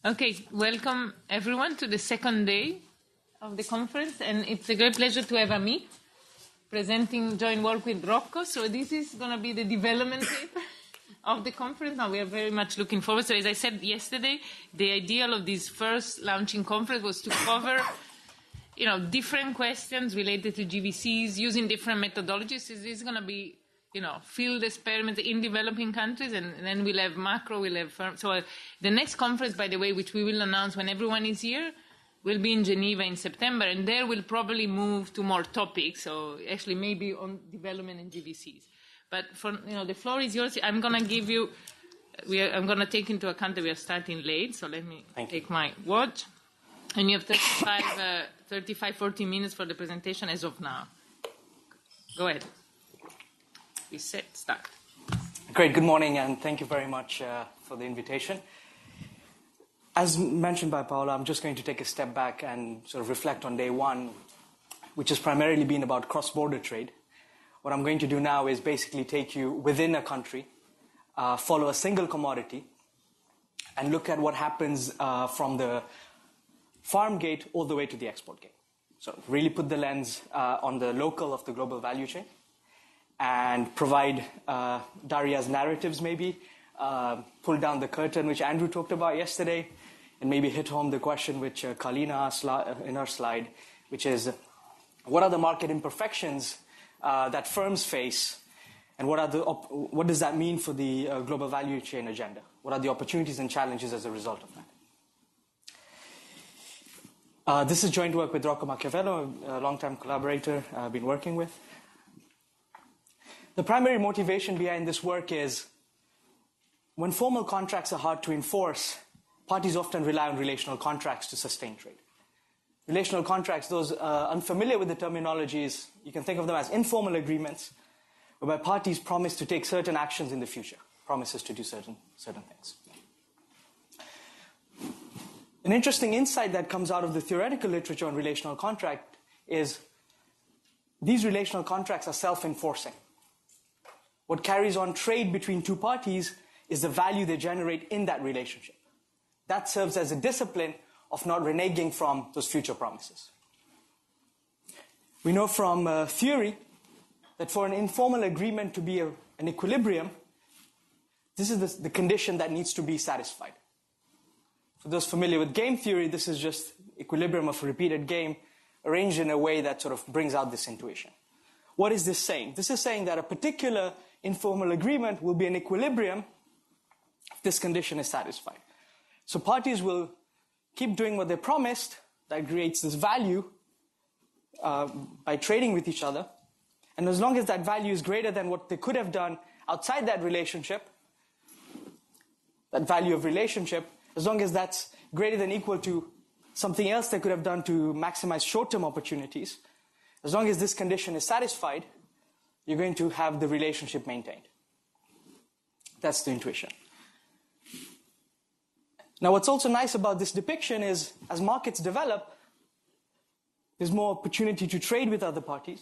Okay, welcome everyone to the second day of the conference, and it's a great pleasure to have Ameet presenting joint work with Rocco. So this is going to be the development paper of the conference. Now we are very much looking forward. So as I said yesterday, the ideal of this first launching conference was to cover different questions related to GVCs using different methodologies. So this is going to be field experiments in developing countries, and then we'll have macro, we'll have firm. So the next conference, by the way, which we will announce when everyone is here, will be in Geneva in September, and there we'll probably move to more topics, so actually maybe on development and GVCs. But for, the floor is yours. I'm going to give you, I'm going to take into account that we are starting late, so let me take my watch. And you have 35, 40 minutes for the presentation as of now. Go ahead. We set start. Great, good morning, and thank you very much for the invitation. As mentioned by Paola, I'm just going to take a step back and sort of reflect on day one, which has primarily been about cross-border trade. What I'm going to do now is basically take you within a country, follow a single commodity, and look at what happens from the farm gate all the way to the export gate. So really put the lens on the local of the global value chain, and provide Daria's narratives maybe, pull down the curtain, which Andrew talked about yesterday, and maybe hit home the question which Kalina asked in her slide, which is, what are the market imperfections that firms face, and what does that mean for the global value chain agenda? What are the opportunities and challenges as a result of that? This is joint work with Rocco Machiavello, a long-time collaborator I've been working with. The primary motivation behind this work is when formal contracts are hard to enforce, parties often rely on relational contracts to sustain trade. Relational contracts, those unfamiliar with the terminologies, you can think of them as informal agreements whereby parties promise to take certain actions in the future, promises to do certain things. An interesting insight that comes out of the theoretical literature on relational contract is these relational contracts are self-enforcing. What carries on trade between two parties is the value they generate in that relationship. That serves as a discipline of not reneging from those future promises. We know from theory that for an informal agreement to be an equilibrium, this is the condition that needs to be satisfied. For those familiar with game theory, this is just equilibrium of a repeated game arranged in a way that sort of brings out this intuition. What is this saying? This is saying that a particular informal agreement will be an equilibrium if this condition is satisfied. So parties will keep doing what they promised, that creates this value by trading with each other. And as long as that value is greater than what they could have done outside that relationship, that value of relationship, as long as that's greater than equal to something else they could have done to maximize short-term opportunities, as long as this condition is satisfied, you're going to have the relationship maintained. That's the intuition. Now, what's also nice about this depiction is, as markets develop, there's more opportunity to trade with other parties,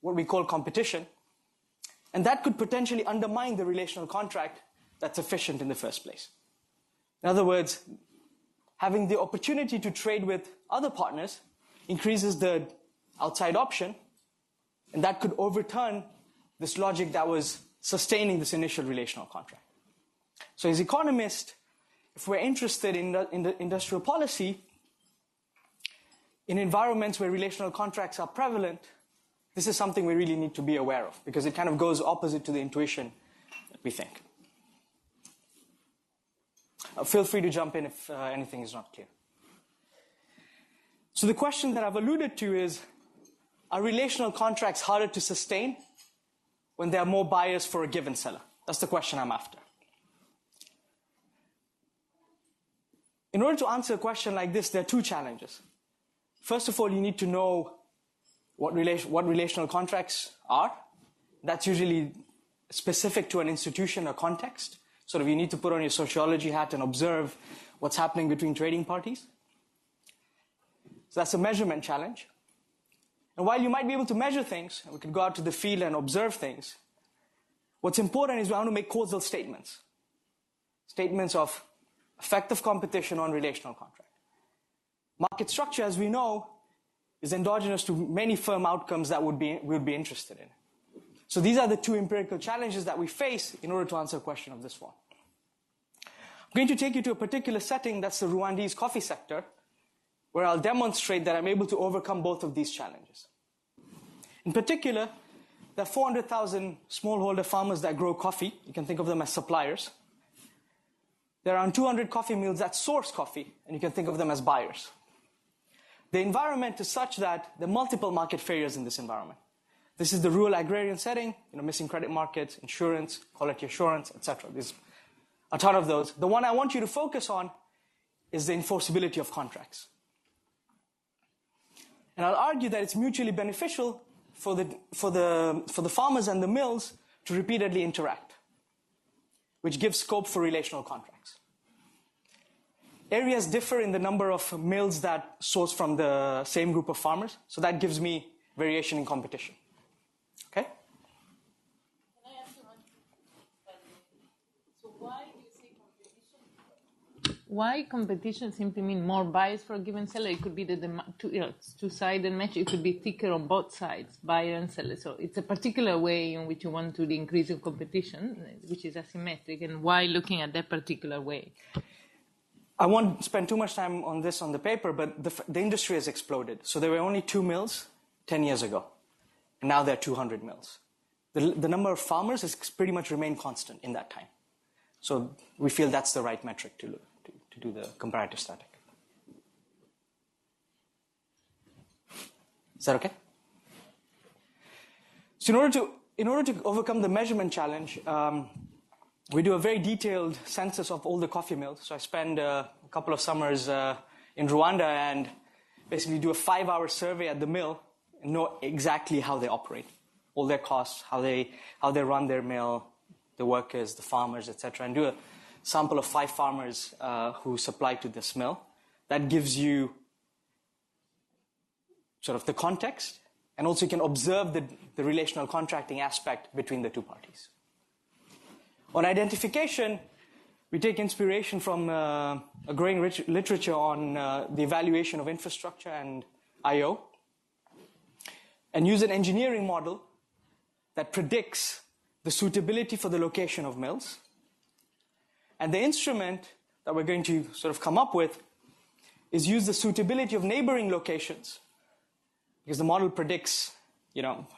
what we call competition, and that could potentially undermine the relational contract that's efficient in the first place. In other words, having the opportunity to trade with other partners increases the outside option, and that could overturn this logic that was sustaining this initial relational contract. So as economists, if we're interested in the industrial policy, in environments where relational contracts are prevalent, this is something we really need to be aware of, because it kind of goes opposite to the intuition that we think. Feel free to jump in if anything is not clear. So the question that I've alluded to is, are relational contracts harder to sustain when there are more buyers for a given seller? That's the question I'm after. In order to answer a question like this, there are two challenges. First of all, you need to know what relational contracts are. That's usually specific to an institution or context. Sort of you need to put on your sociology hat and observe what's happening between trading parties. So that's a measurement challenge. And while you might be able to measure things, and we could go out to the field and observe things, what's important is we want to make causal statements. Statements of effect of competition on relational contract. Market structure, as we know, is endogenous to many firm outcomes that we would be interested in. So these are the two empirical challenges that we face in order to answer a question of this form. I'm going to take you to a particular setting, that's the Rwandese coffee sector, where I'll demonstrate that I'm able to overcome both of these challenges. In particular, there are 400,000 smallholder farmers that grow coffee. You can think of them as suppliers. There are around 200 coffee mills that source coffee, and you can think of them as buyers. The environment is such that there are multiple market failures in this environment. This is the rural agrarian setting, missing credit markets, insurance, quality assurance, etc. There's a ton of those. The one I want you to focus on is the enforceability of contracts. And I'll argue that it's mutually beneficial for the farmers and the mills to repeatedly interact, which gives scope for relational contracts. Areas differ in the number of mills that source from the same group of farmers, so that gives me variation in competition. Okay? Can I ask you one thing? So why do you say competition? Why competition simply mean more buyers for a given seller? It could be two-sided match. It could be thicker on both sides, buyer and seller. So it's a particular way in which you want to increase your competition, which is asymmetric, and why looking at that particular way? I won't spend too much time on this on the paper, but the industry has exploded. So there were only 2 mills 10 years ago, and now there are 200 mills. The number of farmers has pretty much remained constant in that time. So we feel that's the right metric to do the comparative static. Is that okay? So in order to overcome the measurement challenge, we do a very detailed census of all the coffee mills. So I spend a couple of summers in Rwanda and basically do a 5-hour survey at the mill and know exactly how they operate, all their costs, how they run their mill, the workers, the farmers, etc., and do a sample of 5 farmers who supply to this mill. That gives you sort of the context, and also you can observe the relational contracting aspect between the two parties. On identification, we take inspiration from a growing literature on the evaluation of infrastructure and I/O, and use an engineering model that predicts the suitability for the location of mills. And the instrument that we're going to sort of come up with is use the suitability of neighboring locations, because the model predicts,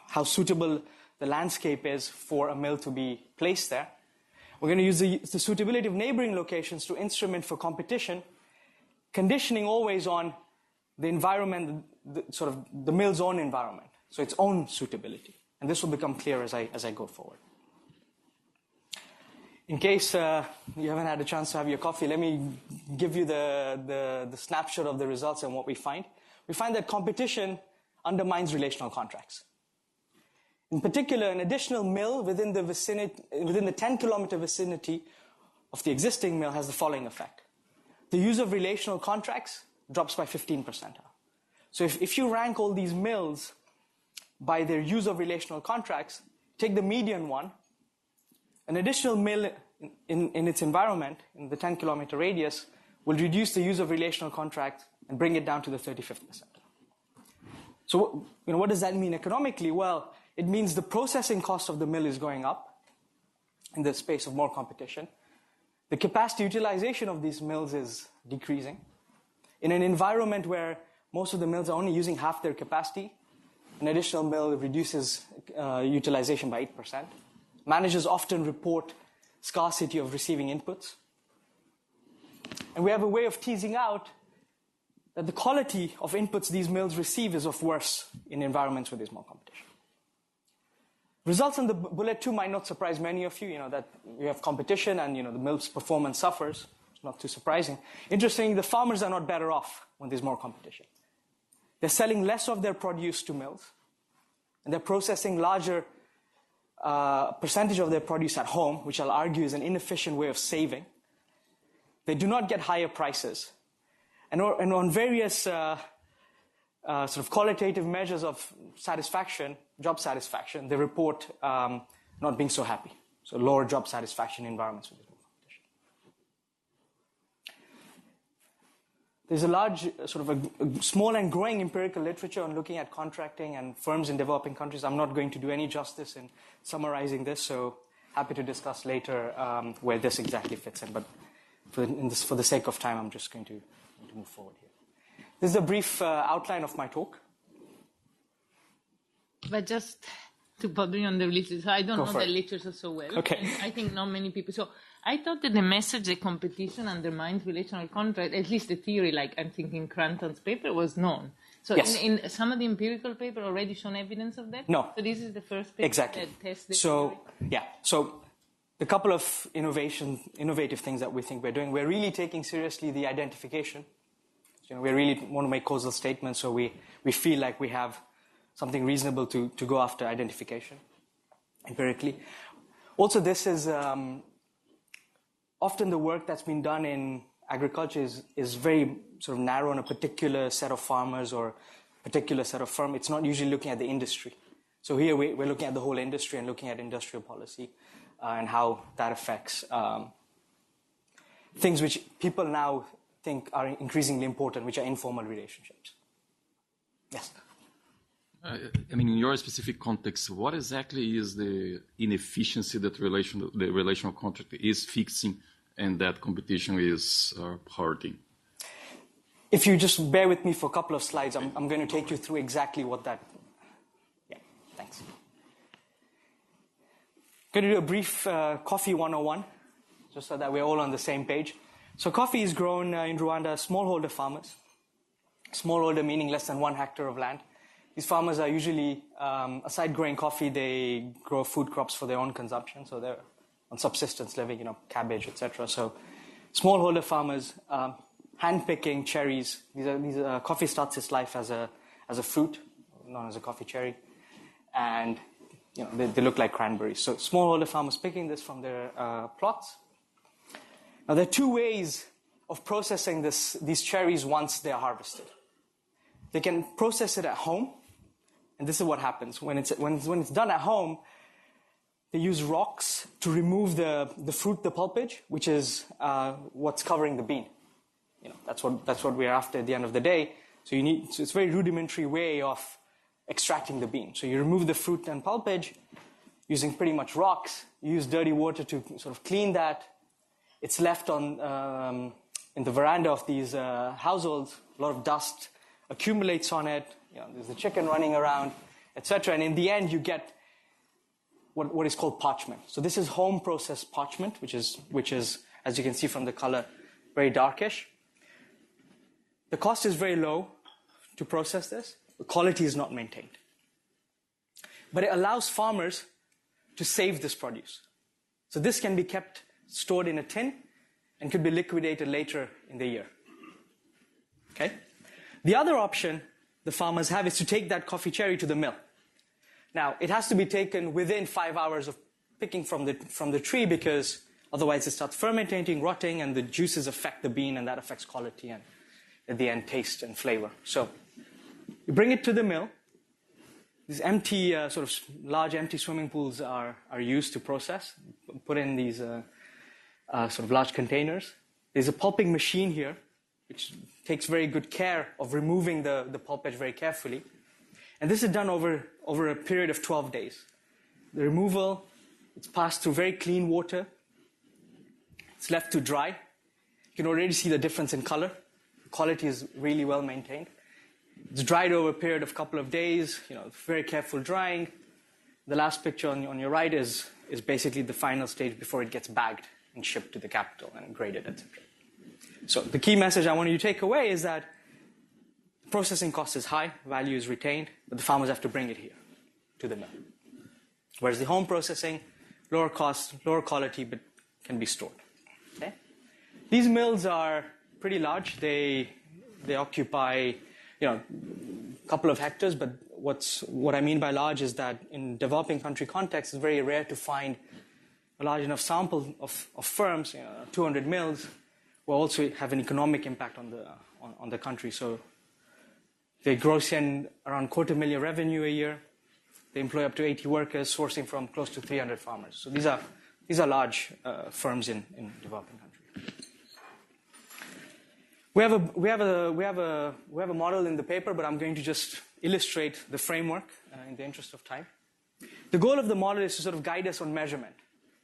how suitable the landscape is for a mill to be placed there. We're going to use the suitability of neighboring locations to instrument for competition, conditioning always on the environment, the mill's own environment, so its own suitability. And this will become clear as I go forward. In case you haven't had a chance to have your coffee, let me give you the snapshot of the results and what we find. We find that competition undermines relational contracts. In particular, an additional mill within the 10-kilometer vicinity of the existing mill has the following effect. The use of relational contracts drops by 15%. So if you rank all these mills by their use of relational contracts, take the median one, an additional mill in its environment, in the 10-kilometer radius, will reduce the use of relational contracts and bring it down to the 35th percentile. So what does that mean economically? Well, it means the processing cost of the mill is going up in the space of more competition. The capacity utilization of these mills is decreasing. In an environment where most of the mills are only using half their capacity, an additional mill reduces utilization by 8%. Managers often report scarcity of receiving inputs. And we have a way of teasing out that the quality of inputs these mills receive is of worse in environments where there's more competition. Results on the bullet 2 might not surprise many of you, that you have competition and, the mill's performance suffers. It's not too surprising. Interestingly, the farmers are not better off when there's more competition. They're selling less of their produce to mills, and they're processing larger percentage of their produce at home, which I'll argue is an inefficient way of saving. They do not get higher prices. And on various sort of qualitative measures of satisfaction, job satisfaction, they report not being so happy. So lower job satisfaction environments with competition. There's a large, sort of a small and growing empirical literature on looking at contracting and firms in developing countries. I'm not going to do any justice in summarizing this, so happy to discuss later where this exactly fits in. But for the sake of time, I'm just going to move forward here. This is a brief outline of my talk. But just to bother you on the literature, I don't know the literature so well. Okay. And I think not many people. So I thought that the message that competition undermines relational contract, at least the theory, like I'm thinking Cranton's paper, was known. So yes. in some of the empirical paper already shown evidence of that? No. So this is the first paper exactly. that tests the theory? Yeah. So the couple of innovative things that we think we're doing, we're really taking seriously the identification. We really want to make causal statements, so we feel like we have something reasonable to go after identification empirically. Also, this is often the work that's been done in agriculture is very sort of narrow on a particular set of farmers or particular set of firm. It's not usually looking at the industry. So here we're looking at the whole industry and looking at industrial policy and how that affects things which people now think are increasingly important, which are informal relationships. Yes? I mean, in your specific context, what exactly is the inefficiency that the relational contract is fixing and that competition is hurting? If you just bear with me for a couple of slides, I'm going to take you through exactly what that... Yeah, thanks. I'm going to do a brief coffee 101, just so that we're all on the same page. So coffee is grown in Rwanda, smallholder farmers. Smallholder meaning less than 1 hectare of land. These farmers are usually, aside growing coffee, they grow food crops for their own consumption. So they're on subsistence living, cabbage, etc. So smallholder farmers, hand-picking cherries. Coffee starts its life as a fruit, known as a coffee cherry. And they look like cranberries. So smallholder farmers picking this from their plots. Now there are 2 ways of processing these cherries once they are harvested. They can process it at home. And this is what happens. When it's done at home, they use rocks to remove the fruit, the pulpage, which is what's covering the bean. That's what we're after at the end of the day. So it's a very rudimentary way of extracting the bean. So you remove the fruit and pulpage using pretty much rocks. You use dirty water to sort of clean that. It's left on in the veranda of these households. A lot of dust accumulates on it. There's the chicken running around, etc. And in the end, you get what is called parchment. So this is home processed parchment, which is, as you can see from the color, very darkish. The cost is very low to process this. The quality is not maintained. But it allows farmers to save this produce. So this can be kept stored in a tin and could be liquidated later in the year. Okay? The other option the farmers have is to take that coffee cherry to the mill. Now, it has to be taken within 5 hours of picking from the tree, because otherwise it starts fermenting, rotting, and the juices affect the bean, and that affects quality and, at the end, taste and flavor. So you bring it to the mill. These empty, sort of large empty swimming pools are used to process, put in these sort of large containers. There's a pulping machine here, which takes very good care of removing the pulpage very carefully. And this is done over a period of 12 days. The removal, it's passed through very clean water. It's left to dry. You can already see the difference in color. The quality is really well maintained. It's dried over a period of a couple of days, very careful drying. The last picture on your right is basically the final stage before it gets bagged and shipped to the capital and graded, etc. So the key message I want you to take away is that processing cost is high, value is retained, but the farmers have to bring it here to the mill. Whereas the home processing, lower cost, lower quality, but can be stored. Okay? These mills are pretty large. They occupy, a couple of hectares, but what I mean by large is that in developing country context, it's very rare to find a large enough sample of firms, 200 mills, will also have an economic impact on the country. So they gross in around 250,000 revenue a year. They employ up to 80 workers, sourcing from close to 300 farmers. So these are large firms in developing countries. We have a model in the paper, but I'm going to just illustrate the framework in the interest of time. The goal of the model is to sort of guide us on measurement.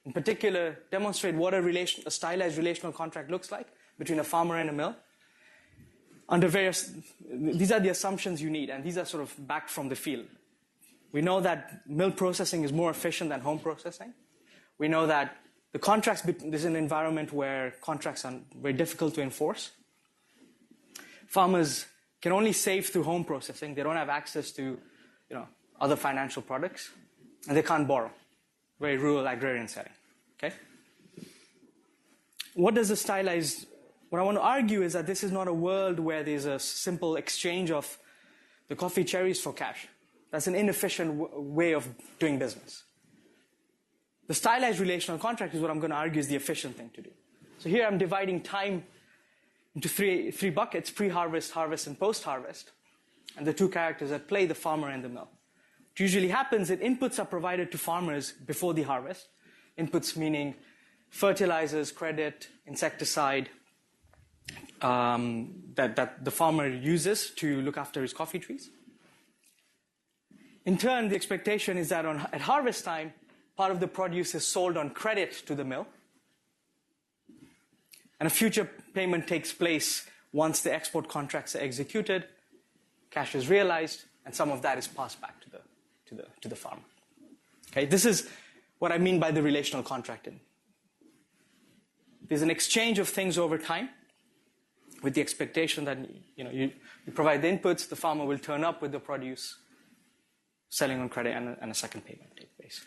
In particular, demonstrate what a stylized relational contract looks like between a farmer and a mill. These are the assumptions you need, and these are sort of backed from the field. We know that mill processing is more efficient than home processing. We know that there's an environment where contracts are very difficult to enforce. Farmers can only save through home processing. They don't have access to, other financial products, and they can't borrow. Very rural agrarian setting. Okay. What I want to argue is that this is not a world where there's a simple exchange of the coffee cherries for cash. That's an inefficient way of doing business. The stylized relational contract is what I'm going to argue is the efficient thing to do. So here I'm dividing time into three buckets: pre-harvest, harvest, and post-harvest. And the two characters at play, the farmer and the mill. What usually happens is inputs are provided to farmers before the harvest. Inputs meaning fertilizers, credit, insecticide, that the farmer uses to look after his coffee trees. In turn, the expectation is that at harvest time, part of the produce is sold on credit to the mill, and a future payment takes place once the export contracts are executed, cash is realized, and some of that is passed back to the farmer. Okay, this is what I mean by the relational contract. There's an exchange of things over time, with the expectation that you provide the inputs, the farmer will turn up with the produce, selling on credit, and a second payment take place.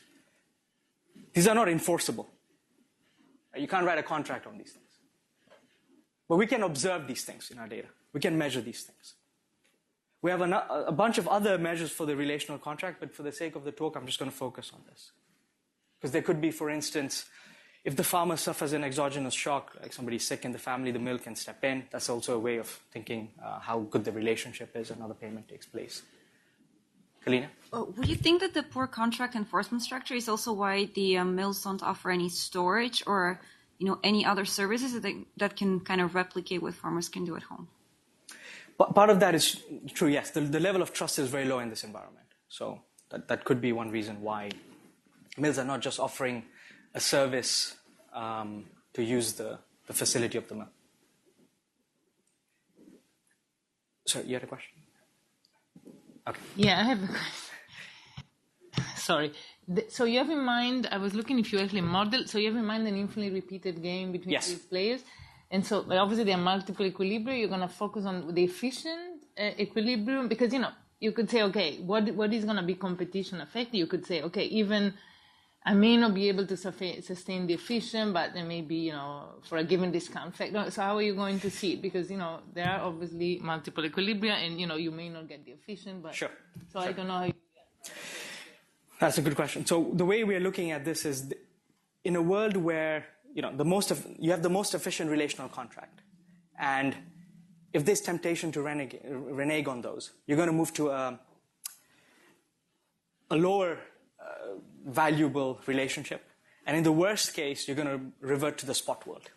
These are not enforceable. You can't write a contract on these things. But we can observe these things in our data. We can measure these things. We have a bunch of other measures for the relational contract, but for the sake of the talk, I'm just going to focus on this. Because there could be, for instance, if the farmer suffers an exogenous shock, like somebody's sick in the family, the mill can step in. That's also a way of thinking how good the relationship is, another payment takes place. Kalina? Would you think that the poor contract enforcement structure is also why the mills don't offer any storage or any other services that can kind of replicate what farmers can do at home? Part of that is true, yes. The level of trust is very low in this environment. So that could be one reason why mills are not just offering a service to use the facility of the mill. Sorry, you had a question? Okay. Yeah, I have a question. Sorry. So you have in mind, I was looking if you actually model, so you have in mind an infinitely repeated game between these players. And so obviously there are multiple equilibria. You're going to focus on the efficient equilibrium because, you could say, okay, what is going to be competition affected? You could say, okay, even I may not be able to sustain the efficient, but there may be, for a given discount factor. So how are you going to see it? Because, there are obviously multiple equilibria and, you may not get the efficient, but sure. So sure. I don't know how you do that. That's a good question. So the way we are looking at this is in a world where, you have the most efficient relational contract. And if there's temptation to renege on those, you're going to move to a lower valuable relationship. And in the worst case, you're going to revert to the spot world. So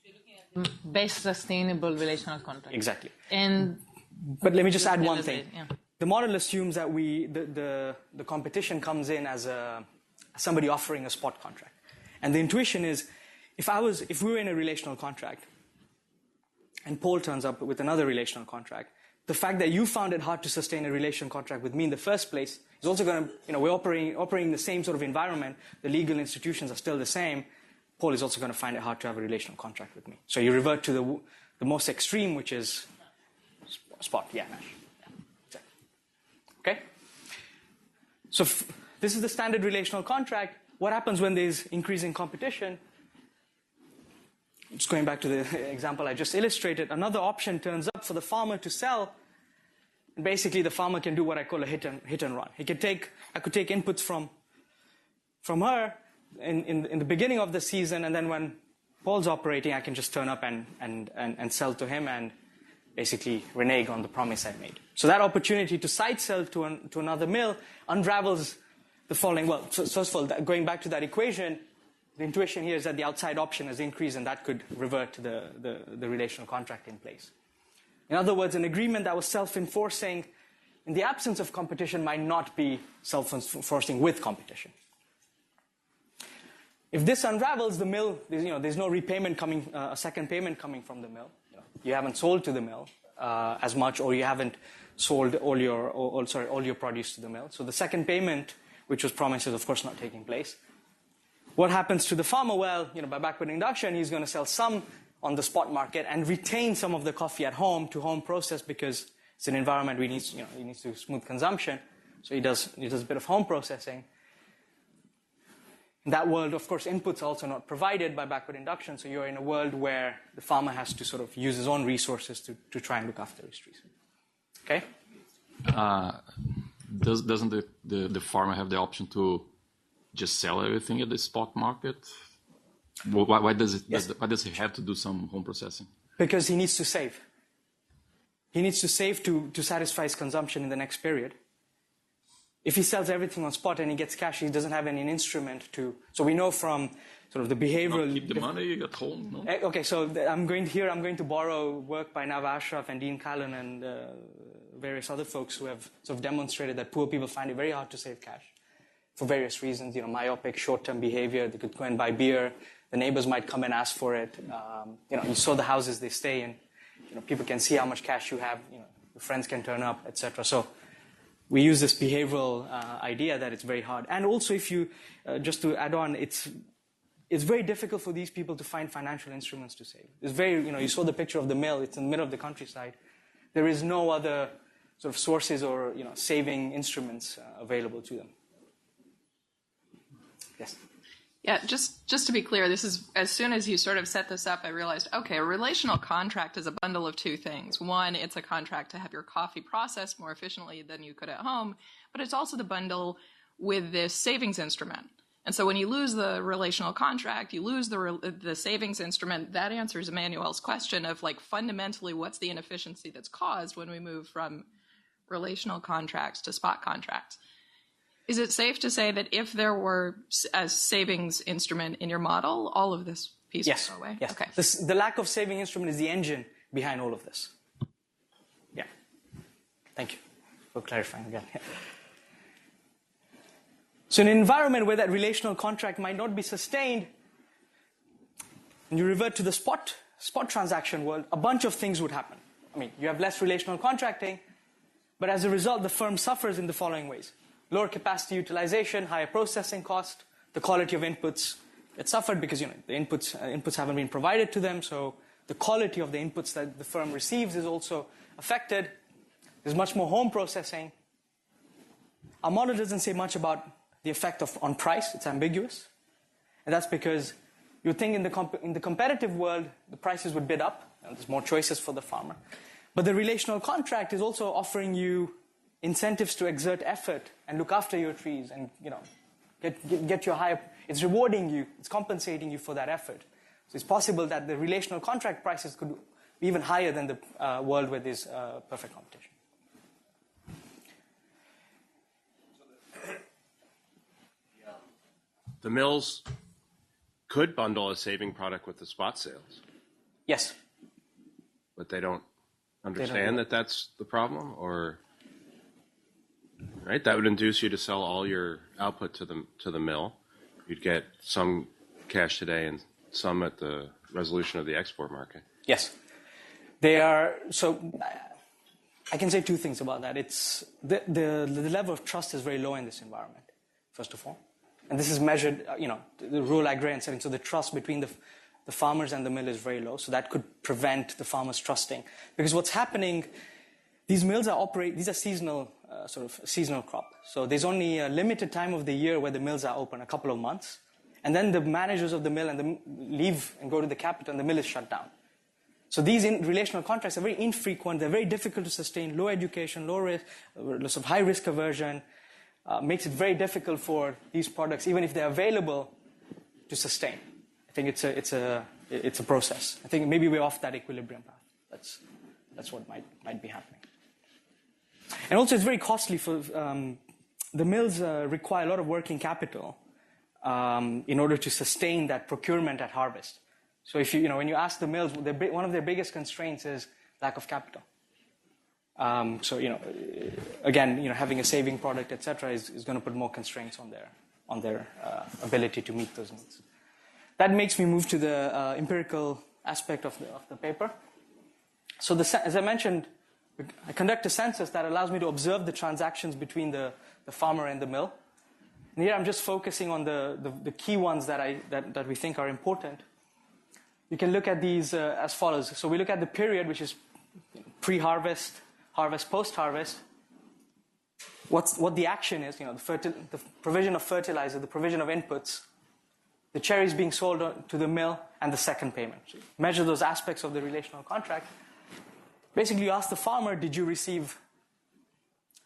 you're looking at best sustainable relational contract. Exactly. But let me just add one thing. Yeah. The model assumes that the competition comes in as somebody offering a spot contract. And the intuition is, if we were in a relational contract and Paul turns up with another relational contract, the fact that you found it hard to sustain a relational contract with me in the first place is also going to, we're operating in the same sort of environment. The legal institutions are still the same. Paul is also going to find it hard to have a relational contract with me. So you revert to the most extreme, which is spot. Yeah, Nash. Yeah. Okay? So this is the standard relational contract. What happens when there's increasing competition? Just going back to the example I just illustrated, another option turns up for the farmer to sell. And basically, the farmer can do what I call a hit and run. I could take inputs from her in the beginning of the season, and then when Paul's operating, I can just turn up and sell to him and basically renege on the promise I made. So that opportunity to side sell to another mill unravels the following. Well, first of all, going back to that equation, the intuition here is that the outside option has increased, and that could revert to the relational contract in place. In other words, an agreement that was self-enforcing in the absence of competition might not be self-enforcing with competition. If this unravels, the mill, there's no repayment coming, a second payment coming from the mill. You haven't sold to the mill as much, or you haven't sold all your produce to the mill. So the second payment, which was promised, is of course not taking place. What happens to the farmer? Well, by backward induction, he's going to sell some on the spot market and retain some of the coffee at home to home process, because it's an environment he needs to smooth consumption. So he does a bit of home processing. In that world, of course, inputs are also not provided by backward induction. So you're in a world where the farmer has to sort of use his own resources to try and look after his trees. Okay? Doesn't the farmer have the option to just sell everything at the spot market? Why does he have to do some home processing? Because he needs to save. He needs to save to satisfy his consumption in the next period. If he sells everything on spot and he gets cash, he doesn't have any instrument to. So we know from sort of the behavioral. Keep the money at home. No? Okay, so I'm going to borrow work by Nava Ashraf and Dean Callan and various other folks who have sort of demonstrated that poor people find it very hard to save cash for various reasons. Myopic, short-term behavior. They could go and buy beer. The neighbors might come and ask for it. You saw the houses they stay in. People can see how much cash you have. Your friends can turn up, etc. So we use this behavioral idea that it's very hard. And also, if you, just to add on, it's very difficult for these people to find financial instruments to save. It's very, you saw the picture of the mill. It's in the middle of the countryside. There is no other sort of sources or, saving instruments available to them. Yes. Yeah, just to be clear, this is, as soon as you sort of set this up, I realized, okay, a relational contract is a bundle of two things. One, it's a contract to have your coffee processed more efficiently than you could at home, but it's also the bundle with this savings instrument. And so when you lose the relational contract, you lose the savings instrument. That answers Emmanuel's question of, like, fundamentally, what's the inefficiency that's caused when we move from relational contracts to spot contracts? Is it safe to say that if there were a savings instrument in your model, all of this piece would go away? Yes. Okay. The lack of saving instrument is the engine behind all of this. Yeah. Thank you for clarifying again. So in an environment where that relational contract might not be sustained, and you revert to the spot transaction world, a bunch of things would happen. You have less relational contracting, but as a result, the firm suffers in the following ways. Lower capacity utilization, higher processing cost, the quality of inputs. It suffered because the inputs haven't been provided to them, so the quality of the inputs that the firm receives is also affected. There's much more home processing. Our model doesn't say much about the effect on price. It's ambiguous, and that's because you think in the competitive world the prices would bid up, and there's more choices for the farmer. But the relational contract is also offering you incentives to exert effort and look after your trees and, get your higher, it's rewarding you, it's compensating you for that effort. So it's possible that the relational contract prices could be even higher than the world where there's perfect competition. The mills could bundle a saving product with the spot sales. Yes. But they don't understand that that's the problem, or... Right, that would induce you to sell all your output to the mill. You'd get some cash today and some at the resolution of the export market. Yes, they are. So I can say two things about that. It's the level of trust is very low in this environment, first of all, and this is measured. The rural agrarian setting. So the trust between the farmers and the mill is very low. So that could prevent the farmers trusting, because what's happening. These mills these are seasonal, seasonal crop. So there's only a limited time of the year where the mills are open, a couple of months. And then the managers of the mill leave and go to the capital and the mill is shut down. So these relational contracts are very infrequent. They're very difficult to sustain. Low education, low risk, high risk aversion, makes it very difficult for these products, even if they're available, to sustain. I think it's a process. I think maybe we're off that equilibrium path. That's what might be happening. And also, it's very costly for the mills. Require a lot of working capital in order to sustain that procurement at harvest. So, if when you ask the mills, one of their biggest constraints is lack of capital. So, again, having a saving product, etc., is going to put more constraints on their ability to meet those needs. That makes me move to the empirical aspect of the paper. So, as I mentioned, I conduct a census that allows me to observe the transactions between the farmer and the mill. And here I'm just focusing on the key ones that we think are important. You can look at these as follows. So we look at the period, which is pre-harvest, harvest, post-harvest. What the action is, the provision of fertilizer, the provision of inputs, the cherries being sold to the mill, and the second payment. So measure those aspects of the relational contract. Basically, you ask the farmer, did you receive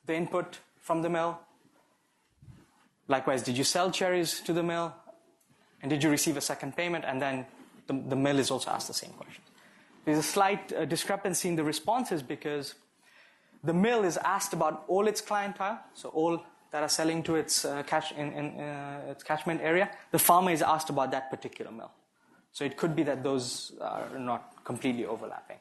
the input from the mill? Likewise, did you sell cherries to the mill? And did you receive a second payment? And then the mill is also asked the same question. There's a slight discrepancy in the responses because the mill is asked about all its clientele, so all that are selling to its its catchment area. The farmer is asked about that particular mill. So it could be that those are not completely overlapping.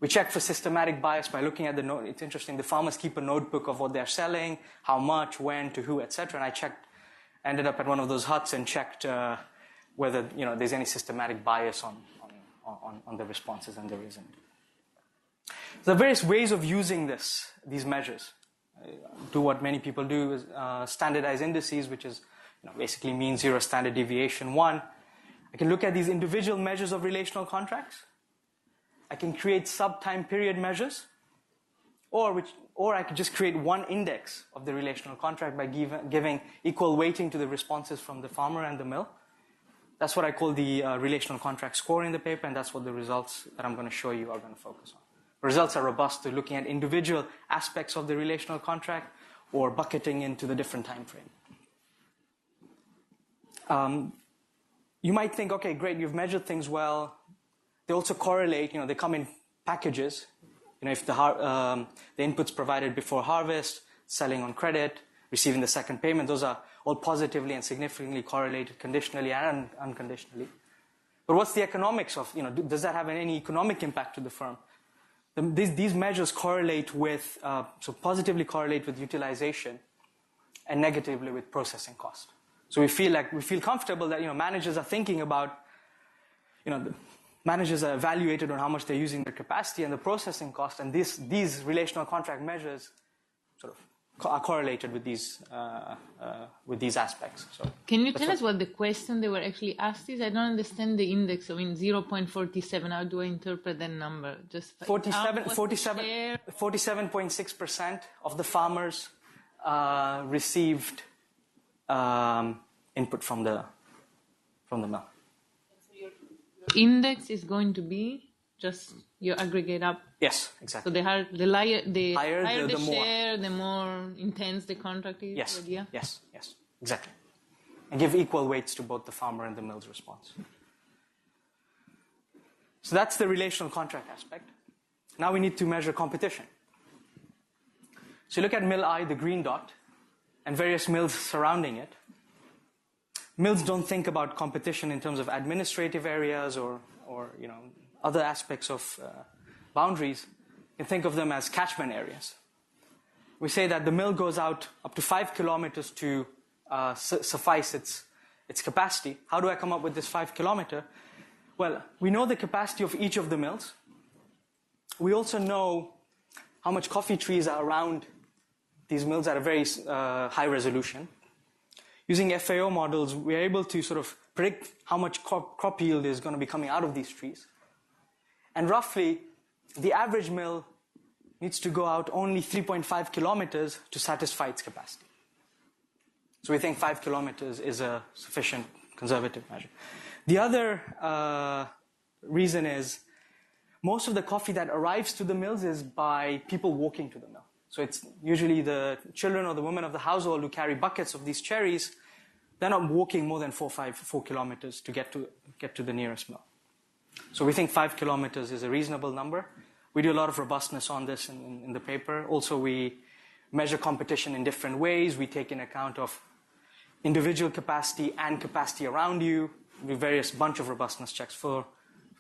We check for systematic bias by looking at the note. It's interesting. The farmers keep a notebook of what they're selling, how much, when, to who, etc. And I ended up at one of those huts and checked whether there's any systematic bias on the responses, and there isn't. There are various ways of using these measures. Do what many people do is standardized indices, which is basically mean zero standard deviation 1. I can look at these individual measures of relational contracts. I can create sub-time period measures, or I could just create one index of the relational contract by giving equal weighting to the responses from the farmer and the mill. That's what I call the relational contract score in the paper, and that's what the results that I'm going to show you are going to focus on. The results are robust to looking at individual aspects of the relational contract or bucketing into the different time frame. You might think, okay, great, you've measured things well. They also correlate, they come in packages. If the inputs provided before harvest, selling on credit, receiving the second payment, those are all positively and significantly correlated conditionally and unconditionally. But what's the economics of, does that have any economic impact to the firm? These measures correlate with, so positively correlate with utilization and negatively with processing cost. So we feel comfortable that, managers are thinking about, managers are evaluated on how much they're using their capacity and the processing cost, and these relational contract measures sort of are correlated with these aspects. So can you tell us what the question they were actually asked is? I don't understand the index. 0.47. How do I interpret that number? Just 47.6% of the farmers received input from the mill. Index is going to be just your aggregate up. Yes, exactly. So the higher the share, more. the more intense the contract is. Yes, idea? yes, exactly. And give equal weights to both the farmer and the mill's response. So that's the relational contract aspect. Now we need to measure competition. So you look at mill I, the green dot, and various mills surrounding it. Mills don't think about competition in terms of administrative areas or other aspects of boundaries. You can think of them as catchment areas. We say that the mill goes out up to 5 kilometers to suffice its capacity. How do I come up with this 5 kilometer? Well, we know the capacity of each of the mills. We also know how much coffee trees are around these mills at a very high resolution. Using FAO models, we're able to sort of predict how much crop yield is going to be coming out of these trees. And roughly, the average mill needs to go out only 3.5 kilometers to satisfy its capacity. So we think 5 kilometers is a sufficient conservative measure. The other reason is most of the coffee that arrives to the mills is by people walking to the mill. So it's usually the children or the women of the household who carry buckets of these cherries. They're not walking more than 4 kilometers to get to the nearest mill. So we think 5 kilometers is a reasonable number. We do a lot of robustness on this in the paper. Also, we measure competition in different ways. We take in account of individual capacity and capacity around you. We do various bunch of robustness checks. For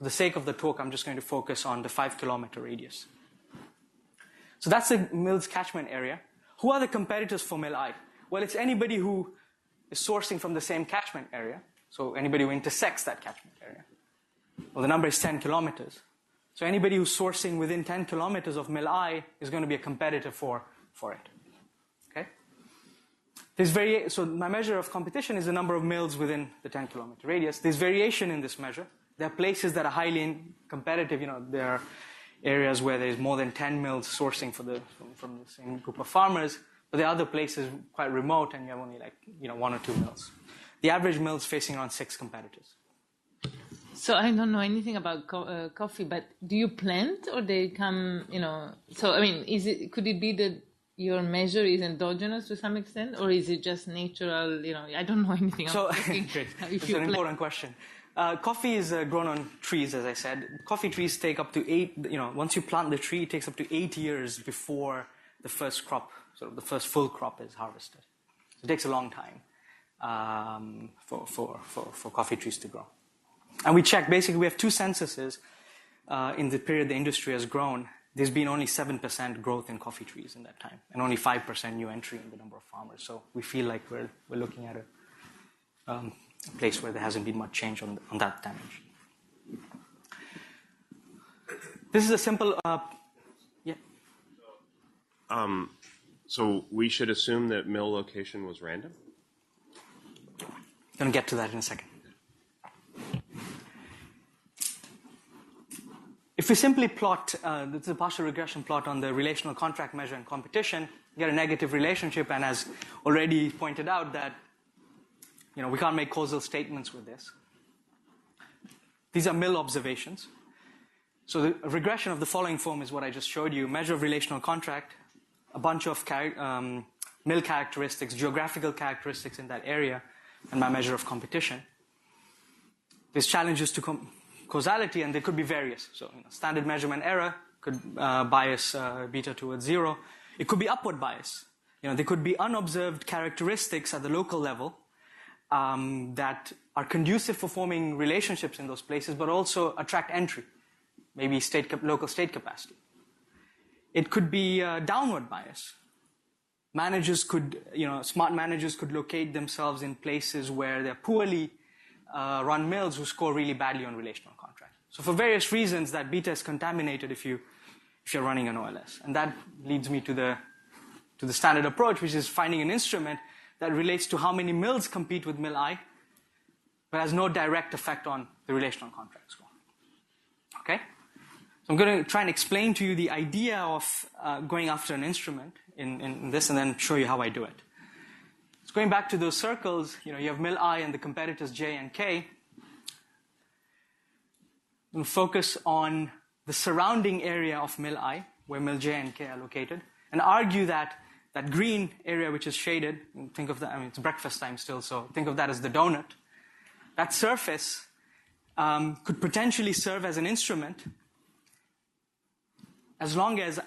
the sake of the talk, I'm just going to focus on the 5 kilometer radius. So that's the mill's catchment area. Who are the competitors for mill I? Well, it's anybody who is sourcing from the same catchment area. So anybody who intersects that catchment area. Well, the number is 10 kilometers. So anybody who's sourcing within 10 kilometers of mill I is going to be a competitor for it. Okay? So my measure of competition is the number of mills within the 10 kilometer radius. There's variation in this measure. There are places that are highly competitive. There are areas where there's more than 10 mills sourcing from the same group of farmers, but there are other places quite remote and you have only 1 or 2 mills. The average mill is facing around 6 competitors. So I don't know anything about coffee, but do you plant or they come, so I mean, could it be that your measure is endogenous to some extent, or is it just natural, I don't know anything about cooking. Great. It's an important question. Coffee is grown on trees, as I said. Coffee trees take up to 8, once you plant the tree, it takes up to 8 years before the first crop, sort of the first full crop is harvested. So it takes a long time for coffee trees to grow. And we check, basically we have 2 censuses in the period the industry has grown. There's been only 7% growth in coffee trees in that time, and only 5% new entry in the number of farmers. So we feel like we're looking at a place where there hasn't been much change on that dimension. This is a simple, yeah. So we should assume that mill location was random? I'm going to get to that in a second. If we simply plot, this is a partial regression plot on the relational contract measure and competition, you get a negative relationship, and as already pointed out that we can't make causal statements with this. These are mill observations. So the regression of the following form is what I just showed you. Measure of relational contract, a bunch of mill characteristics, geographical characteristics in that area, and my measure of competition. There's challenges to causality, and they could be various. So standard measurement error could bias beta towards 0. It could be upward bias. There could be unobserved characteristics at the local level that are conducive for forming relationships in those places, but also attract entry, maybe local state capacity. It could be downward bias. Smart managers could locate themselves in places where they're poorly run mills who score really badly on relational contract. So for various reasons, that beta is contaminated if you're running an OLS. And that leads me to the standard approach, which is finding an instrument that relates to how many mills compete with mill I, but has no direct effect on the relational contract score. Okay? So I'm going to try and explain to you the idea of going after an instrument in this, and then show you how I do it. So going back to those circles, you have mill I and the competitors J and K. We'll focus on the surrounding area of mill I, where mill J and K are located, and argue that that green area which is shaded, think of that, it's breakfast time still, so think of that as the donut. That surface could potentially serve as an instrument as long as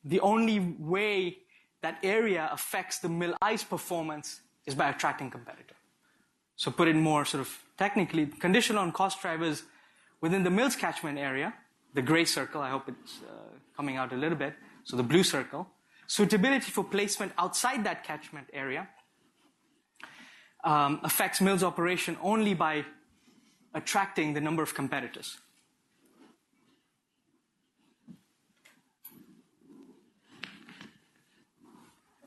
the only way that area affects the mill I's performance is by attracting competitor. So put it more sort of technically, conditional on cost drivers within the mill's catchment area, the gray circle, I hope it's coming out a little bit, so the blue circle, suitability for placement outside that catchment area affects mill's operation only by attracting the number of competitors.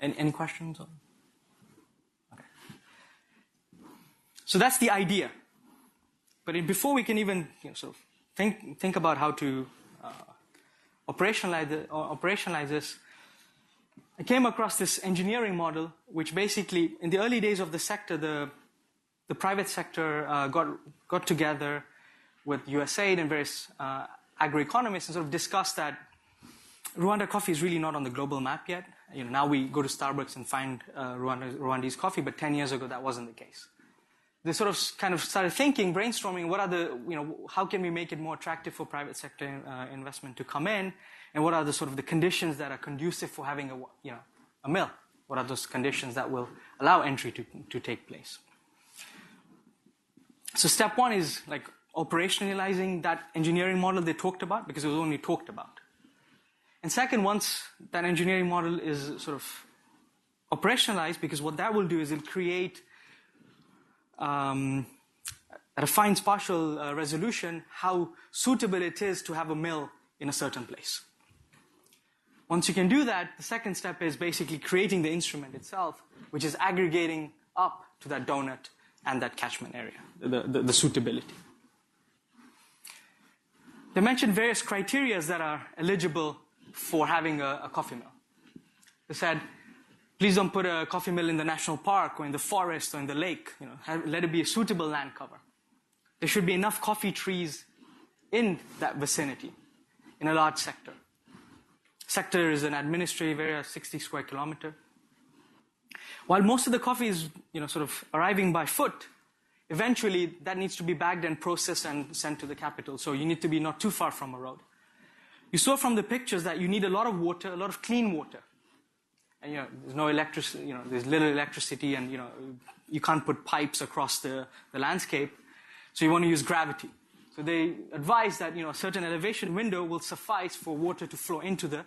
Any questions? Okay. So that's the idea. But before we can even sort of think about how to operationalize this, I came across this engineering model, which basically, in the early days of the sector, the private sector got together with USAID and various agro-economists and sort of discussed that Rwanda coffee is really not on the global map yet. Now we go to Starbucks and find Rwandese coffee, but 10 years ago that wasn't the case. They sort of kind of started thinking, brainstorming, what are how can we make it more attractive for private sector investment to come in, and what are the sort of the conditions that are conducive for having a mill? What are those conditions that will allow entry to take place? So step one is like operationalizing that engineering model they talked about, because it was only talked about. And second, once that engineering model is sort of operationalized, because what that will do is it'll create, at a fine spatial resolution, how suitable it is to have a mill in a certain place. Once you can do that, the second step is basically creating the instrument itself, which is aggregating up to that donut and that catchment area, the suitability. They mentioned various criteria that are eligible for having a coffee mill. They said, please don't put a coffee mill in the national park or in the forest or in the lake. Let it be a suitable land cover. There should be enough coffee trees in that vicinity, in a large sector. Sector is an administrative area, 60 square kilometer. While most of the coffee is, sort of arriving by foot, eventually that needs to be bagged and processed and sent to the capital. So you need to be not too far from a road. You saw from the pictures that you need a lot of water, a lot of clean water. And, there's no electricity, there's little electricity, and, you can't put pipes across the landscape. So you want to use gravity. So they advise that, a certain elevation window will suffice for water to flow into the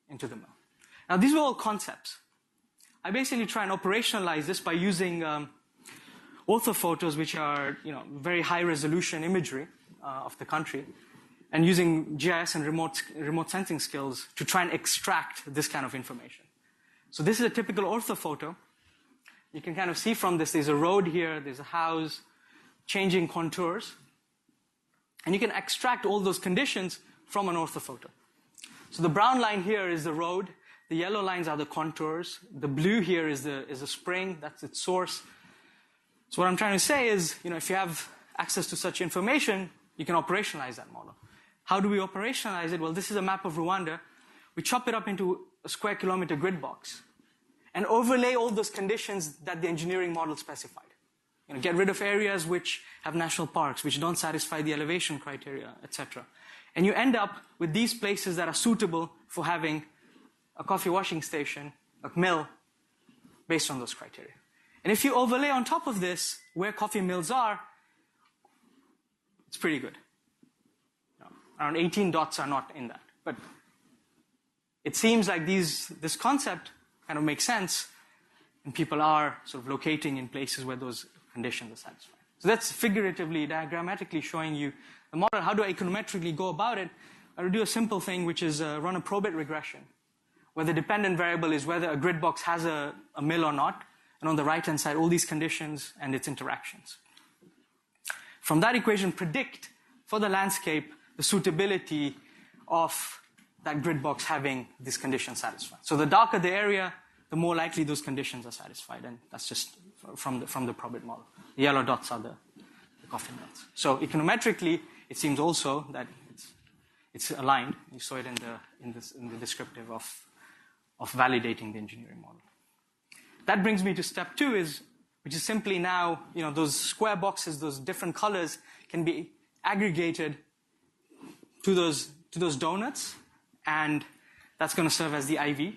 mill. Now, these were all concepts. I basically try and operationalize this by using orthophotos, which are, very high resolution imagery of the country, and using GIS and remote sensing skills to try and extract this kind of information. So this is a typical orthophoto. You can kind of see from this, there's a road here, there's a house, changing contours. And you can extract all those conditions from an orthophoto. So the brown line here is the road. The yellow lines are the contours. The blue here is a spring. That's its source. So what I'm trying to say is, if you have access to such information, you can operationalize that model. How do we operationalize it? Well, this is a map of Rwanda. We chop it up into a square kilometer grid box and overlay all those conditions that the engineering model specified. Get rid of areas which have national parks, which don't satisfy the elevation criteria, etc. And you end up with these places that are suitable for having a coffee washing station, a mill, based on those criteria. And if you overlay on top of this where coffee mills are, it's pretty good. Around 18 dots are not in that. But it seems like this concept kind of makes sense, and people are sort of locating in places where those conditions are satisfied. So that's figuratively, diagrammatically showing you the model. How do I econometrically go about it? I will do a simple thing, which is run a probit regression, where the dependent variable is whether a grid box has a mill or not, and on the right-hand side, all these conditions and its interactions. From that equation, predict for the landscape the suitability of that grid box having these conditions satisfied. So the darker the area, the more likely those conditions are satisfied, and that's just from the probit model. The yellow dots are the coffee mills. So econometrically, it seems also that it's aligned. You saw it in the descriptive of validating the engineering model. That brings me to step 2, which is simply now, those square boxes, those different colors can be aggregated to those donuts, and that's going to serve as the IV.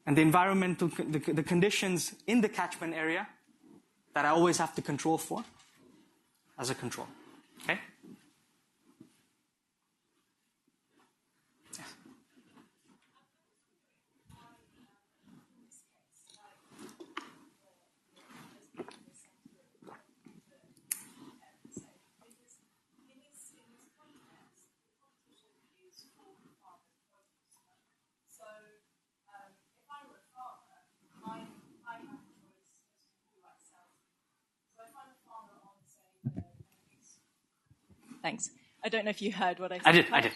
And the environmental, the conditions in the catchment area that I always have to control for as a control. Okay? Yes. Thanks. I don't know if you heard what I said. I did.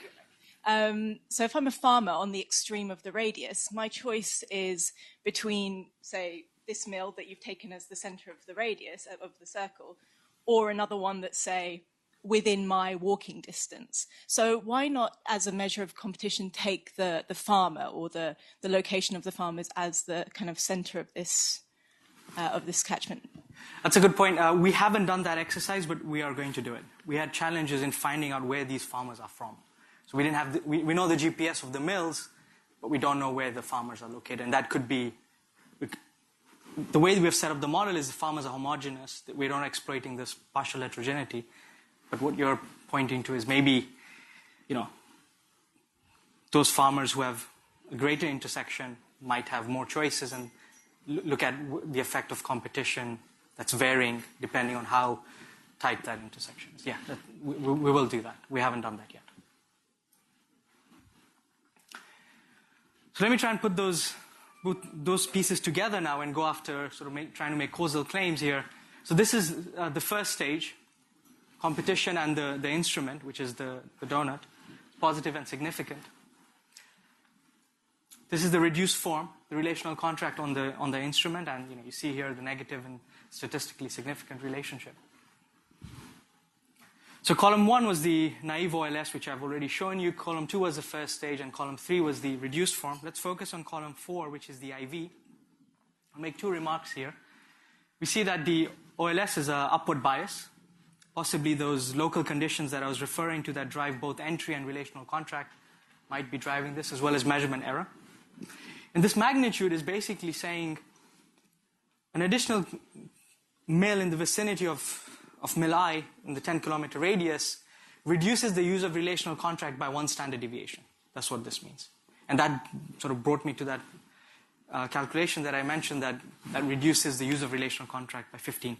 So if I'm a farmer on the extreme of the radius, my choice is between, say, this mill that you've taken as the center of the radius, of the circle, or another one that's, say, within my walking distance. So why not, as a measure of competition, take the farmer or the location of the farmers as the kind of center of this catchment? That's a good point. We haven't done that exercise, but we are going to do it. We had challenges in finding out where these farmers are from. So we didn't have we know the GPS of the mills, but we don't know where the farmers are located. And that could be, the way we have set up the model is the farmers are homogeneous, that we're not exploiting this partial heterogeneity. But what you're pointing to is maybe, those farmers who have a greater intersection might have more choices and look at the effect of competition that's varying depending on how tight that intersection is. Yeah, we will do that. We haven't done that yet. So let me try and put those pieces together now and go after sort of trying to make causal claims here. So this is the first stage, competition and the instrument, which is the donut, positive and significant. This is the reduced form, the relational contract on the instrument, and you see here the negative and statistically significant relationship. So column 1 was the naive OLS, which I've already shown you. Column 2 was the first stage, and column 3 was the reduced form. Let's focus on column 4, which is the IV. I'll make 2 remarks here. We see that the OLS is an upward bias, possibly those local conditions that I was referring to that drive both entry and relational contract might be driving this, as well as measurement error. And this magnitude is basically saying an additional mil in the vicinity of mil I in the 10-kilometer radius reduces the use of relational contract by 1 standard deviation. That's what this means. And that sort of brought me to that calculation that I mentioned that reduces the use of relational contract by 15%.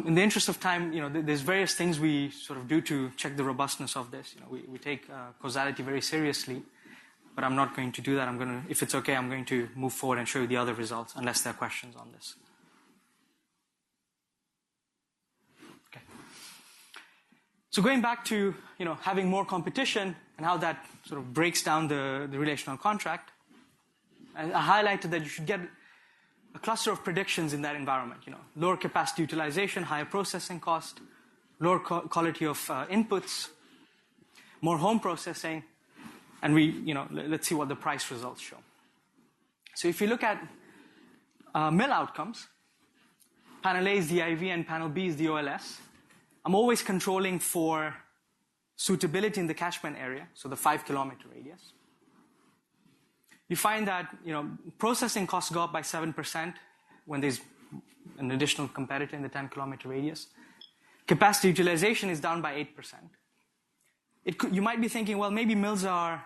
In the interest of time, there's various things we sort of do to check the robustness of this. We take causality very seriously, but I'm not going to do that. If it's okay, I'm going to move forward and show you the other results, unless there are questions on this. Okay. So going back to having more competition and how that sort of breaks down the relational contract, I highlighted that you should get a cluster of predictions in that environment. Lower capacity utilization, higher processing cost, lower quality of inputs, more home processing, and let's see what the price results show. So if you look at mill outcomes, panel A is the IV and panel B is the OLS. I'm always controlling for suitability in the catchment area, so the 5-kilometer radius. You find that processing costs go up by 7% when there's an additional competitor in the 10-kilometer radius. Capacity utilization is down by 8%. You might be thinking, well, maybe mills are,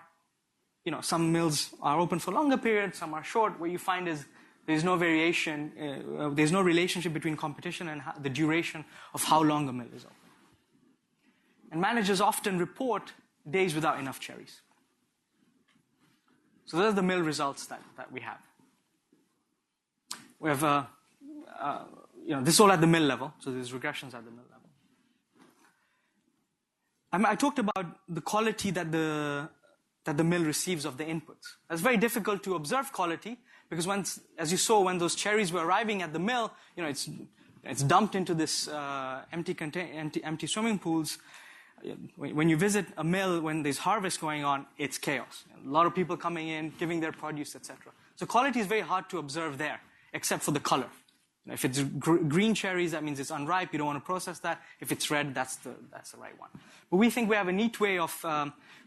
some mills are open for longer periods, some are short. What you find is there's no variation, there's no relationship between competition and the duration of how long a mill is open. And managers often report days without enough cherries. So those are the mill results that we have. We have, this is all at the mill level, so there's regressions at the mill level. I talked about the quality that the mill receives of the inputs. It's very difficult to observe quality because as you saw, when those cherries were arriving at the mill, it's dumped into this empty swimming pools. When you visit a mill, when there's harvest going on, it's chaos. A lot of people coming in, giving their produce, etc. So quality is very hard to observe there, except for the color. If it's green cherries, that means it's unripe. You don't want to process that. If it's red, that's the right one. But we think we have a neat way of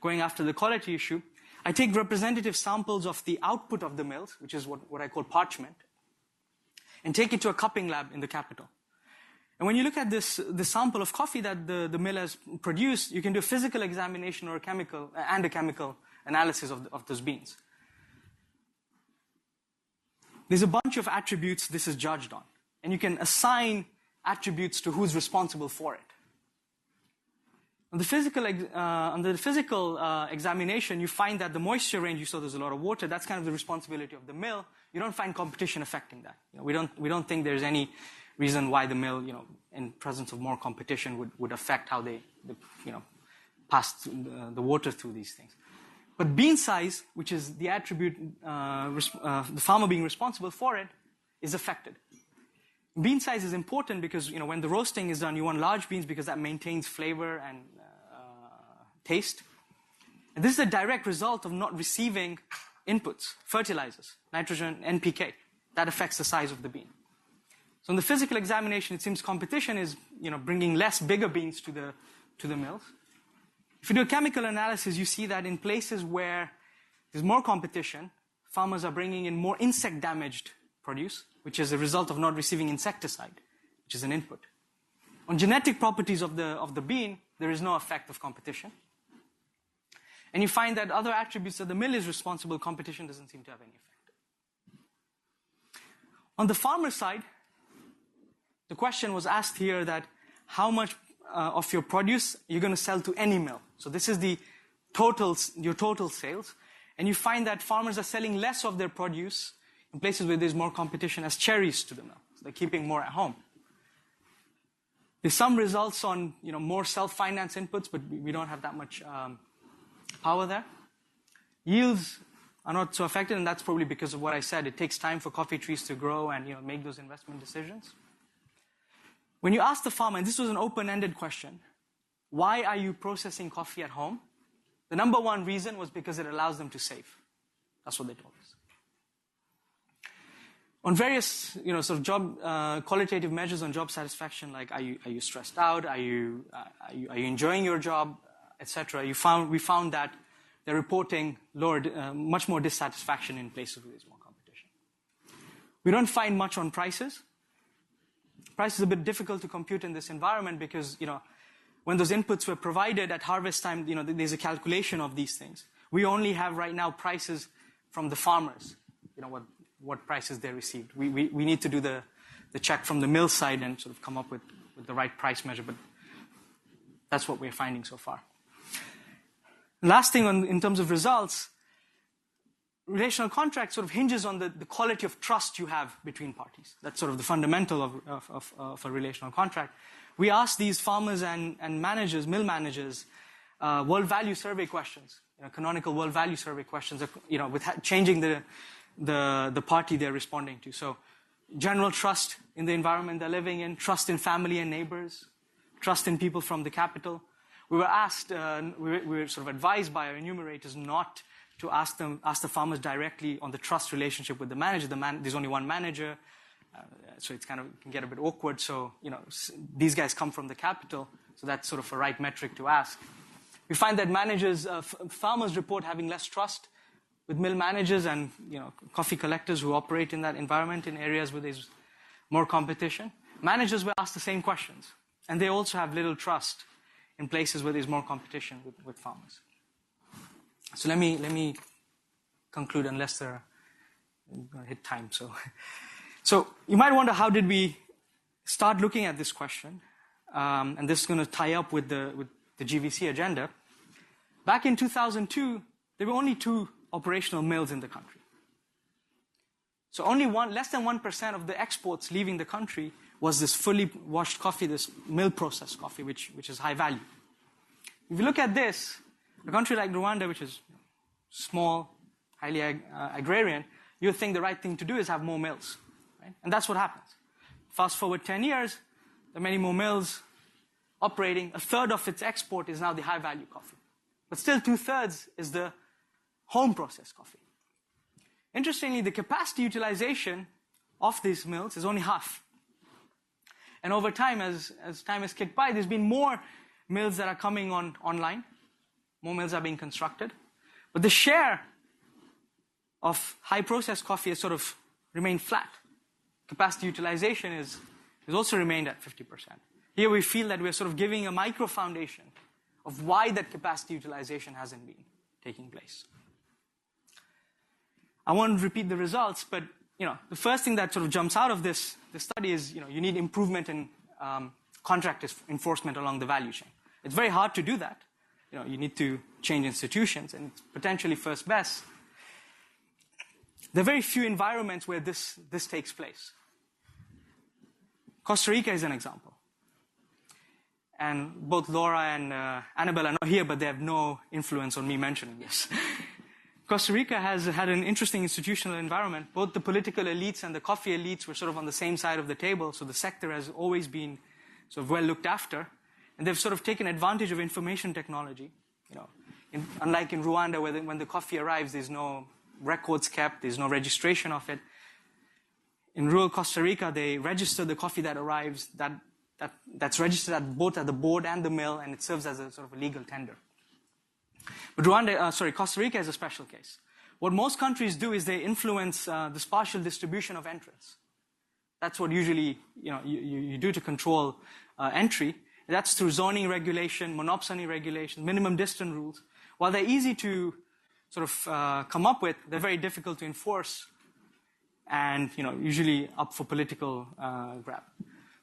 going after the quality issue. I take representative samples of the output of the mills, which is what I call parchment, and take it to a cupping lab in the capital. And when you look at the sample of coffee that the mill has produced, you can do a physical examination or a chemical analysis of those beans. There's a bunch of attributes this is judged on, and you can assign attributes to who's responsible for it. On the physical examination, you find that the moisture range, you saw there's a lot of water, that's kind of the responsibility of the mill. You don't find competition affecting that. We don't think there's any reason why the mill, in presence of more competition would affect how they pass the water through these things. But bean size, which is the attribute, the farmer being responsible for it, is affected. Bean size is important because, when the roasting is done, you want large beans because that maintains flavor and taste. And this is a direct result of not receiving inputs, fertilizers, nitrogen, NPK. That affects the size of the bean. So in the physical examination, it seems competition is, bringing bigger beans to the mills. If you do a chemical analysis, you see that in places where there's more competition, farmers are bringing in more insect-damaged produce, which is a result of not receiving insecticide, which is an input. On genetic properties of the bean, there is no effect of competition. And you find that other attributes that the mill is responsible, competition doesn't seem to have any effect. On the farmer side, the question was asked here that how much of your produce you're going to sell to any mill. So this is your total sales. And you find that farmers are selling less of their produce in places where there's more competition as cherries to the mill. So they're keeping more at home. There's some results on more self-finance inputs, but we don't have that much power there. Yields are not so affected, and that's probably because of what I said. It takes time for coffee trees to grow and make those investment decisions. When you ask the farmer, and this was an open-ended question, why are you processing coffee at home? The number one reason was because it allows them to save. That's what they told us. On various, sort of job qualitative measures on job satisfaction, like are you stressed out, are you enjoying your job, etc. We found that they're reporting much more dissatisfaction in places where there's more competition. We don't find much on prices. Price is a bit difficult to compute in this environment because when those inputs were provided at harvest time, there's a calculation of these things. We only have right now prices from the farmers, what prices they received. We need to do the check from the mill side and sort of come up with the right price measure, but that's what we're finding so far. Last thing in terms of results, relational contract sort of hinges on the quality of trust you have between parties. That's sort of the fundamental of a relational contract. We asked these farmers and managers, mill managers, world value survey questions, canonical world value survey questions, with changing the party they're responding to. So general trust in the environment they're living in, trust in family and neighbors, trust in people from the capital. We were asked, we were sort of advised by our enumerators not to ask the farmers directly on the trust relationship with the manager. There's only one manager, so it's can get a bit awkward. So, these guys come from the capital, so that's sort of a right metric to ask. We find that farmers report having less trust with mill managers and, coffee collectors who operate in that environment in areas where there's more competition. Managers were asked the same questions, and they also have little trust in places where there's more competition with farmers. So let me conclude, unless they're going to hit time. So you might wonder, how did we start looking at this question? And this is going to tie up with the GVC agenda. Back in 2002, there were only 2 operational mills in the country. So only less than 1% of the exports leaving the country was this fully washed coffee, this mill processed coffee, which is high value. If you look at this, a country like Rwanda, which is small, highly agrarian, you think the right thing to do is have more mills. Right? And that's what happens. Fast forward 10 years, there are many more mills operating. A third of its export is now the high value coffee. But still 2/3 is the home processed coffee. Interestingly, the capacity utilization of these mills is only half. And over time, as time has kicked by, there's been more mills that are coming online. More mills are being constructed. But the share of high processed coffee has sort of remained flat. Capacity utilization has also remained at 50%. Here we feel that we're sort of giving a micro foundation of why that capacity utilization hasn't been taking place. I won't repeat the results, but the first thing that sort of jumps out of this study is you need improvement in contract enforcement along the value chain. It's very hard to do that. You need to change institutions, and it's potentially first best. There are very few environments where this takes place. Costa Rica is an example. And both Laura and Annabelle are not here, but they have no influence on me mentioning this. Costa Rica has had an interesting institutional environment. Both the political elites and the coffee elites were sort of on the same side of the table, so the sector has always been sort of well looked after. And they've sort of taken advantage of information technology. Unlike in Rwanda, where when the coffee arrives, there's no records kept, there's no registration of it. In rural Costa Rica, they register the coffee that arrives, that's registered both at the board and the mill, and it serves as a sort of a legal tender. But Costa Rica is a special case. What most countries do is they influence the spatial distribution of entrance. That's what usually you do to control entry. That's through zoning regulation, monopsony regulation, minimum distance rules. while they're easy to sort of come up with, they're very difficult to enforce and usually up for political grab.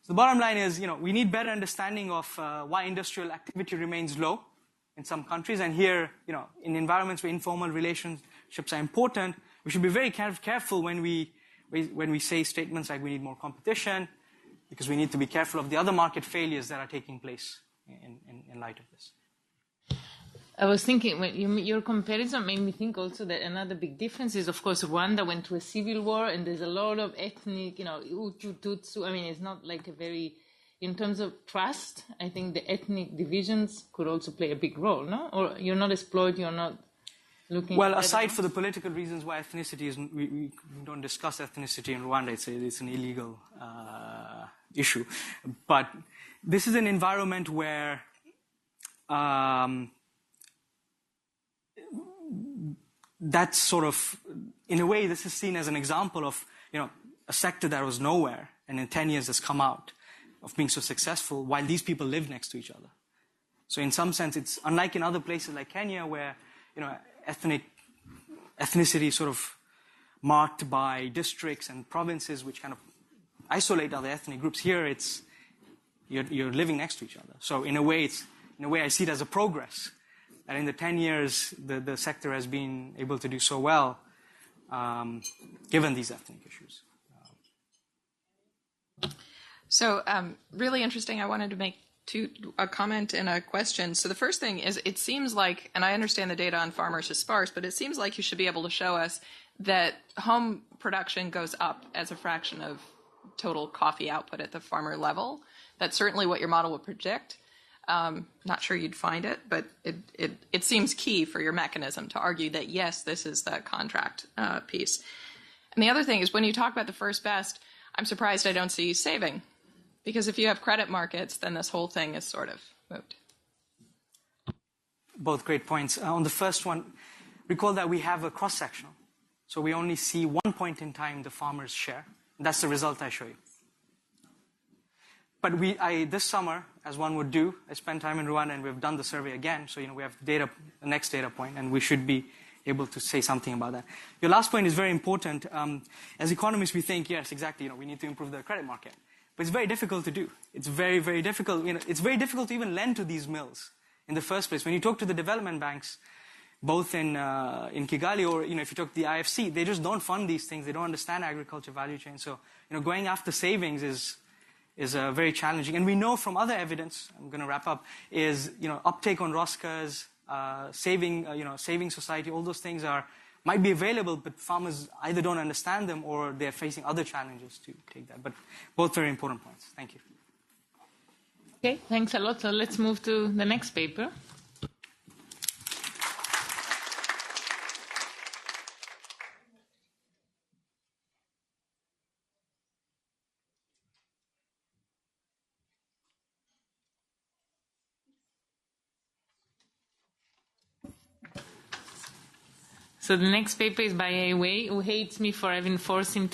So the bottom line is, we need better understanding of why industrial activity remains low in some countries. And here, in environments where informal relationships are important, we should be very careful when we say statements like we need more competition, because we need to be careful of the other market failures that are taking place in light of this. I was thinking, your comparison made me think also that another big difference is, of course, Rwanda went through a civil war, and there's a lot of ethnic, Hutu, Tutsi. I mean, it's not like a very, in terms of trust, I think the ethnic divisions could also play a big role, no? Or you're not exploited, you're not looking. Well, aside for the political reasons why ethnicity is, we don't discuss ethnicity in Rwanda. It's an illegal issue, but this is an environment where. That's sort of, in a way, this is seen as an example of, a sector that was nowhere and in 10 years has come out of being so successful while these people live next to each other. So in some sense, it's unlike in other places like Kenya where, ethnicity is sort of marked by districts and provinces which kind of isolate other ethnic groups. Here, it's, you're living next to each other. So in a way, I see it as a progress. And in the 10 years, the sector has been able to do so well, given these ethnic issues. So really interesting. I wanted to make a comment and a question. So the first thing is, it seems like, and I understand the data on farmers is sparse, but it seems like you should be able to show us that home production goes up as a fraction of total coffee output at the farmer level. That's certainly what your model would predict. Not sure you'd find it, but it seems key for your mechanism to argue that, yes, this is the contract piece. And the other thing is, when you talk about the first best, I'm surprised I don't see saving. Because if you have credit markets, then this whole thing is sort of moot. Both great points. On the first one, recall that we have a cross-sectional. So we only see one point in time the farmer's share. That's the result I show you. But this summer, as one would do, I spent time in Rwanda and we've done the survey again. So, we have the next data point, and we should be able to say something about that. Your last point is very important. As economists, we think, yes, exactly, we need to improve the credit market. But it's very difficult to do. It's very, very difficult. It's very difficult to even lend to these mills in the first place. When you talk to the development banks, both in Kigali or, if you talk to the IFC, they just don't fund these things. They don't understand agriculture value chain. So, going after savings is very challenging. And we know from other evidence, I'm going to wrap up, is, uptake on ROSCAs, saving society, all those things might be available, but farmers either don't understand them or they're facing other challenges to take that. But both very important points. Thank you. Okay, thanks a lot. So let's move to the next paper. So the next paper is by Wei, who hates me for having forced him to